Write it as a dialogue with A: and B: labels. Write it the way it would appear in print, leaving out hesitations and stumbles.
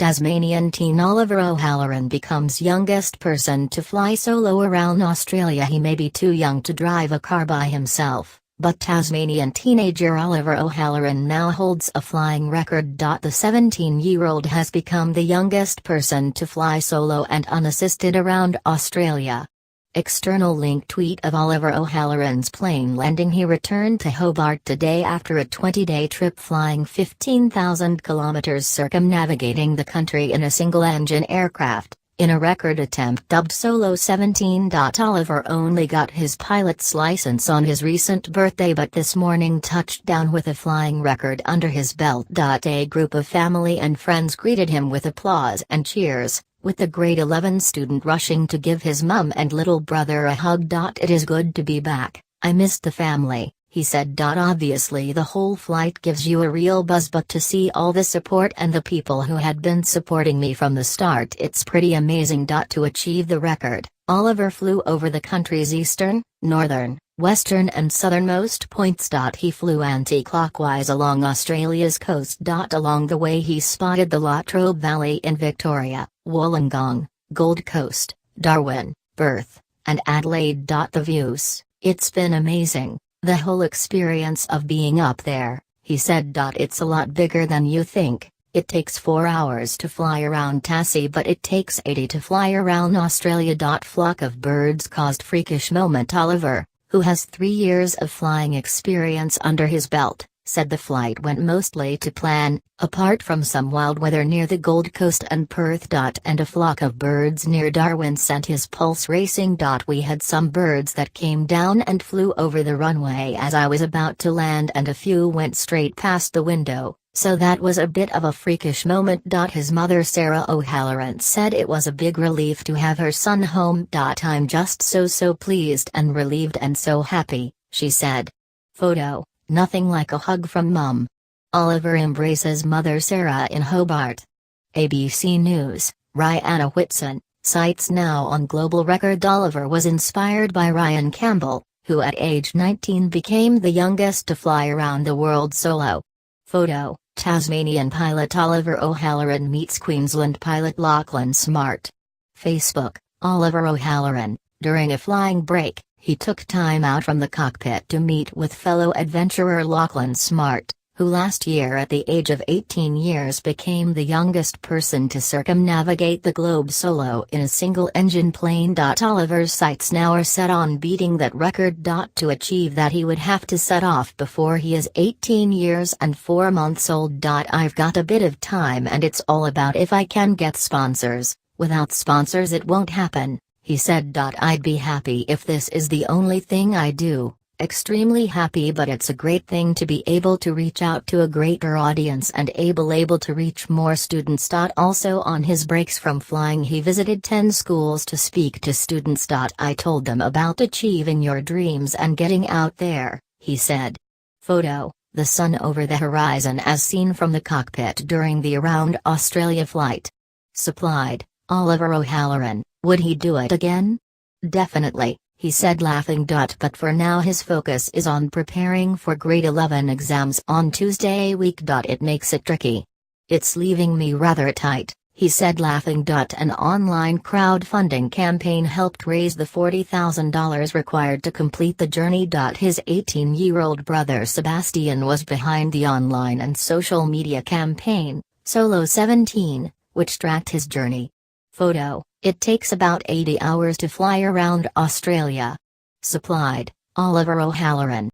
A: Tasmanian teen Oliver O'Halloran becomes youngest person to fly solo around Australia. He may be too young to drive a car by himself, but Tasmanian teenager Oliver O'Halloran now holds a flying record. The 17-year-old has become the youngest person to fly solo and unassisted around Australia. External link tweet of Oliver O'Halloran's plane landing. He returned to Hobart today after a 20-day trip flying 15,000 kilometers circumnavigating the country in a single-engine aircraft, in a record attempt dubbed Solo 17. Oliver only got his pilot's license on his recent birthday but this morning touched down with a flying record under his belt. A group of family and friends greeted him with applause and cheers, with the grade 11 student rushing to give his mum and little brother a hug. It is good to be back, I missed the family, he said. Obviously the whole flight gives you a real buzz, but to see all the support and the people who had been supporting me from the start, it's pretty amazing. To achieve the record, Oliver flew over the country's eastern, northern, western and southernmost points. He flew anti-clockwise along Australia's coast. Along the way he spotted the Latrobe Valley in Victoria, Wollongong, Gold Coast, Darwin, Perth, and Adelaide. The views, it's been amazing, the whole experience of being up there, he said. It's a lot bigger than you think. It takes 4 hours to fly around Tassie but it takes 80 to fly around Australia. Flock of birds caused freakish moment. Oliver, who has 3 years of flying experience under his belt, said the flight went mostly to plan, apart from some wild weather near the Gold Coast and Perth. And a flock of birds near Darwin sent his pulse racing. We had some birds that came down and flew over the runway as I was about to land and a few went straight past the window, so that was a bit of a freakish moment. His mother Sarah O'Halloran said it was a big relief to have her son home. I'm just so pleased and relieved and so happy, she said. Photo, nothing like a hug from mum. Oliver embraces mother Sarah in Hobart. ABC News, Rihanna Whitson, sights now on global record. Oliver was inspired by Ryan Campbell, who at age 19 became the youngest to fly around the world solo. Photo, Tasmanian pilot Oliver O'Halloran meets Queensland pilot Lachlan Smart. Facebook, Oliver O'Halloran, during a flying break, he took time out from the cockpit to meet with fellow adventurer Lachlan Smart, who last year at the age of 18 years became the youngest person to circumnavigate the globe solo in a single-engine plane. Oliver's sights now are set on beating that record. To achieve that he would have to set off before he is 18 years and 4 months old. I've got a bit of time and it's all about if I can get sponsors. Without sponsors it won't happen, he said. I'd be happy if this is the only thing I do. Extremely happy, but it's a great thing to be able to reach out to a greater audience and able to reach more students. Also on his breaks from flying he visited 10 schools to speak to students. I told them about achieving your dreams and getting out there, he said. Photo, the sun over the horizon as seen from the cockpit during the Around Australia flight. Supplied, Oliver O'Halloran, would he do it again? Definitely, he said laughing. But for now his focus is on preparing for grade 11 exams on Tuesday week. It makes it tricky. It's leaving me rather tight, he said laughing. An online crowdfunding campaign helped raise the $40,000 required to complete the journey. His 18-year-old brother Sebastian was behind the online and social media campaign, Solo 17, which tracked his journey. Photo, it takes about 80 hours to fly around Australia. Supplied, Oliver O'Halloran.